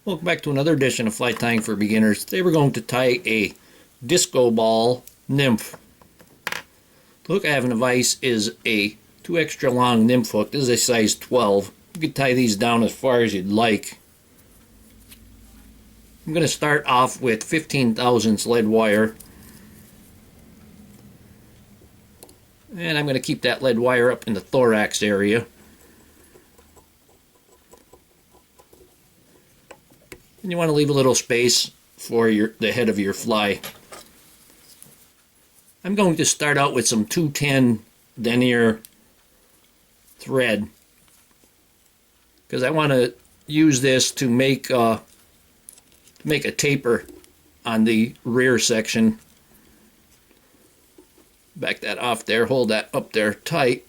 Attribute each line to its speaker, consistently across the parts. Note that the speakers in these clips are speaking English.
Speaker 1: Welcome back to another edition of fly tying for beginners. Today we're going to tie a disco ball nymph. The hook I have in the vise is a 2 extra long nymph hook. This is a size 12. You can tie these down as far as you'd like. I'm going to start off with 15 thousandths lead wire. And I'm going to keep that lead wire up in the thorax area. And you want to leave a little space for the head of your fly. I'm going to start out with some 210 denier thread because I want to use this to make a taper on the rear section. Back that off there, hold that up there tight.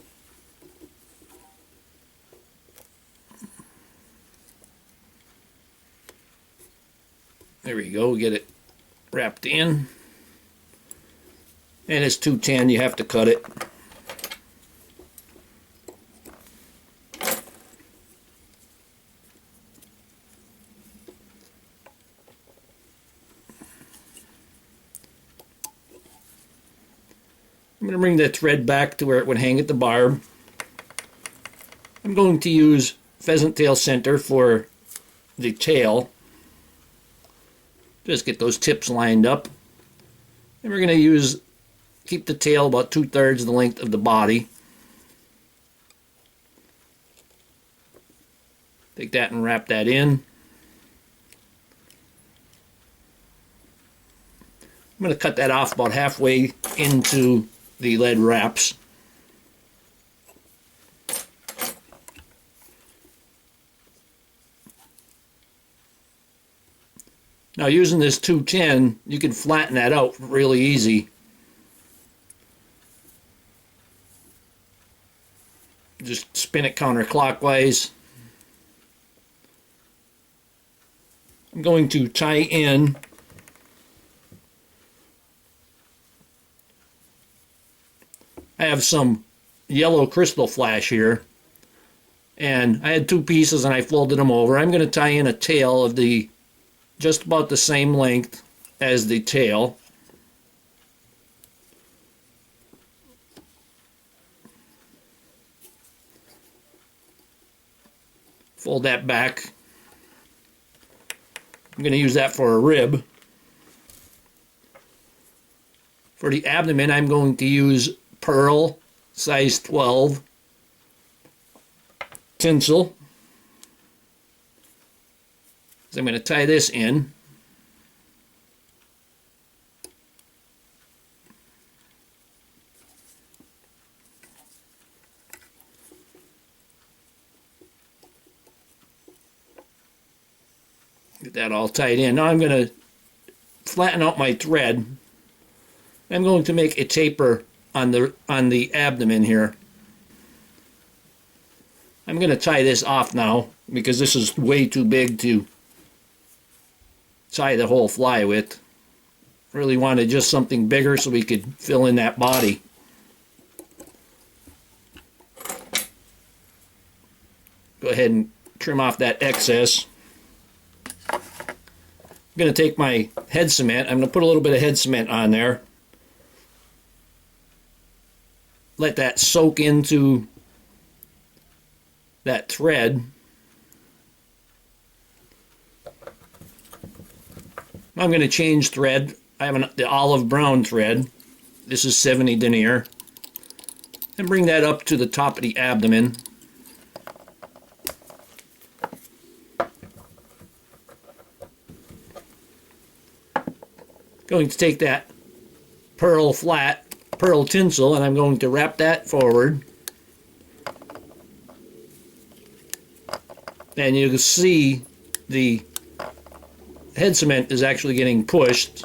Speaker 1: There we go, get it wrapped in. And it's 210, you have to cut it. I'm going to bring the thread back to where it would hang at the barb. I'm going to use pheasant tail center for the tail. Just get those tips lined up. And we're going to keep the tail about 2/3 the length of the body. Take that and wrap that in. I'm going to cut that off about halfway into the lead wraps. Now using this 210, you can flatten that out really easy. Just spin it counterclockwise. I'm going to tie in I have some yellow crystal flash here, and I had 2 pieces and I folded them over. I'm going to tie in a tail of just about the same length as the tail. Fold that back. I'm going to use that for a rib. For the abdomen, I'm going to use pearl, size 12, tinsel. So I'm going to tie this in. Get that all tied in. Now I'm going to flatten out my thread. I'm going to make a taper on the abdomen here. I'm going to tie this off now because this is way too big to tie the whole fly with. Really wanted just something bigger so we could fill in that body. Go ahead and trim off that excess. I'm going to take my head cement. I'm going to put a little bit of head cement on there. Let that soak into that thread. I'm going to change thread. I have the olive brown thread. This is 70 denier. And bring that up to the top of the abdomen. Going to take that pearl tinsel, and I'm going to wrap that forward. And you can see the head cement is actually getting pushed,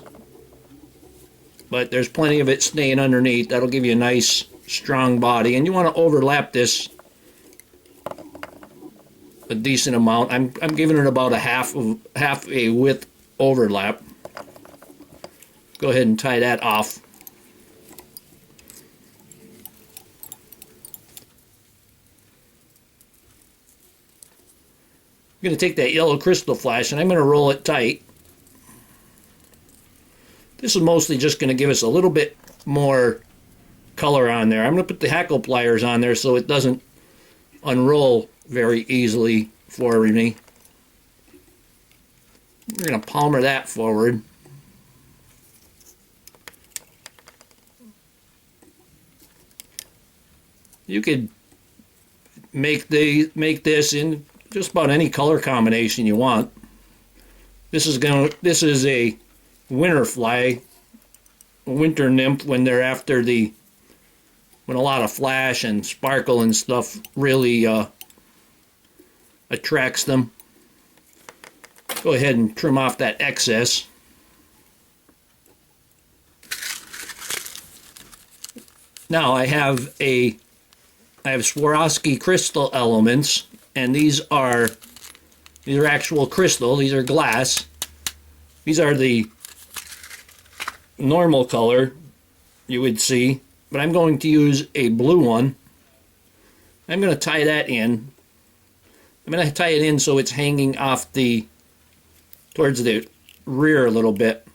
Speaker 1: but there's plenty of it staying underneath. That'll give you a nice strong body, and you want to overlap this a decent amount. I'm giving it about a half a width overlap. Go ahead and tie that off. going to take that yellow crystal flash and I'm going to roll it tight. This is mostly just going to give us a little bit more color on there. I'm going to put the hackle pliers on there so it doesn't unroll very easily for me. We're going to palmer that forward. You could make this in just about any color combination you want. This is a winter fly, a winter nymph, when they're after when a lot of flash and sparkle and stuff really attracts them. Go ahead and trim off that excess. Now I have Swarovski crystal elements, and these are actual crystal. These are glass. These are the normal color you would see, but I'm going to use a blue one. I'm going to tie that in. I'm going to tie it in so it's hanging off towards the rear a little bit.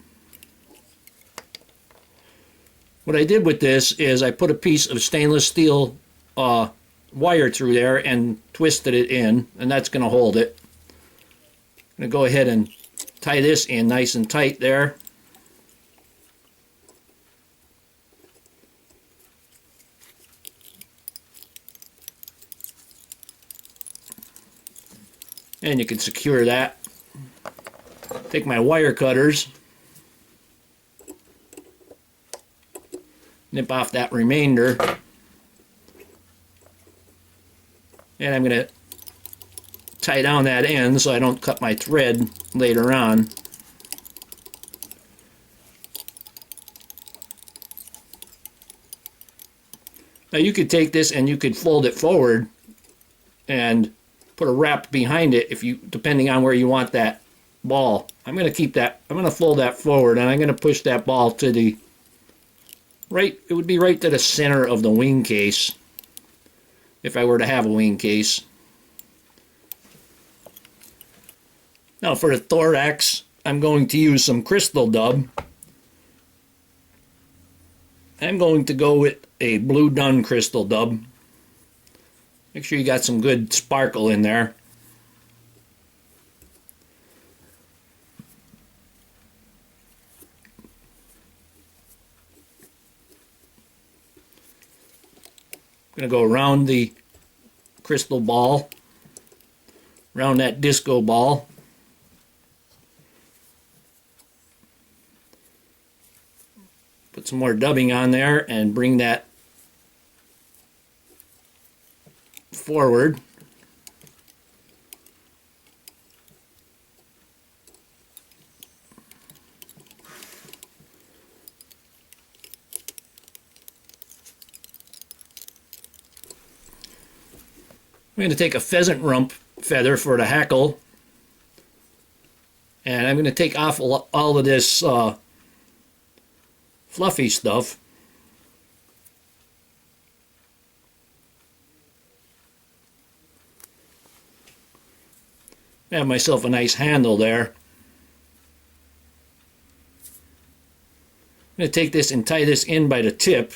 Speaker 1: What I did with this is I put a piece of stainless steel wire through there and twisted it in, and that's going to hold it. I'm going to go ahead and tie this in nice and tight there. And you can secure that. Take my wire cutters, nip off that remainder, and I'm going to tie down that end so I don't cut my thread later on. Now you could take this and you could fold it forward and put a wrap behind it depending on where you want that ball. I'm going to fold that forward, and I'm going to push that ball to the right. It would be right to the center of the wing case if I were to have a wing case. Now for the thorax, I'm going to use some crystal dub. I'm going to go with a blue dun crystal dub. Make sure you got some good sparkle in there. I'm going to go around the crystal ball, around that disco ball. Put some more dubbing on there and bring that forward. I'm going to take a pheasant rump feather for the hackle, and I'm going to take off all of this fluffy stuff. I have myself a nice handle there. I'm going to take this and tie this in by the tip.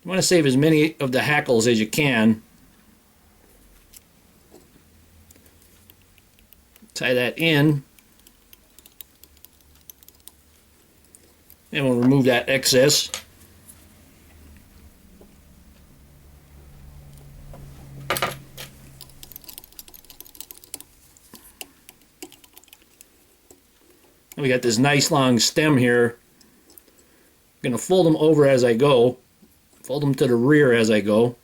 Speaker 1: You want to save as many of the hackles as you can. Tie that in. And we'll remove that excess. And we got this nice long stem here. I'm going to fold them over as I go. Fold them to the rear as I go.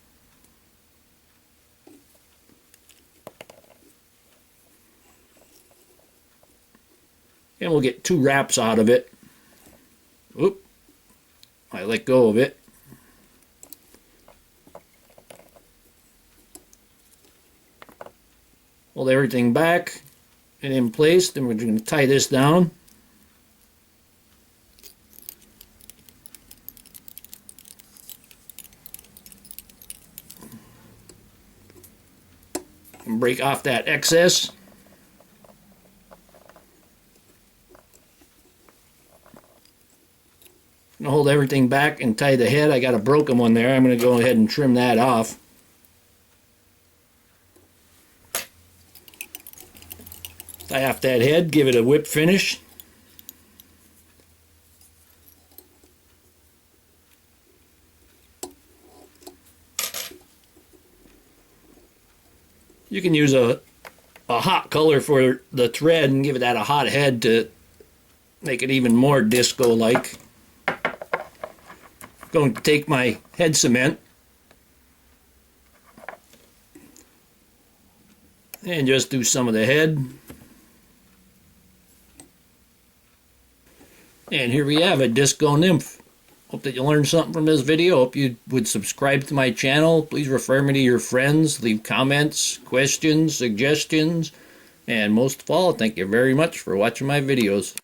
Speaker 1: And we'll get 2 wraps out of it. Oop, I let go of it. Hold everything back and in place. Then we're going to tie this down. And and break off that excess. I'm going to hold everything back and tie the head. I got a broken one there. I'm going to go ahead and trim that off. Tie off that head, give it a whip finish. You can use a hot color for the thread and give it that a hot head to make it even more disco-like. Going to take my head cement and just do some of the head. And here we have a Disco Nymph. Hope that you learned something from this video. Hope you would subscribe to my channel. Please refer me to your friends. Leave comments, questions, suggestions. And most of all, thank you very much for watching my videos.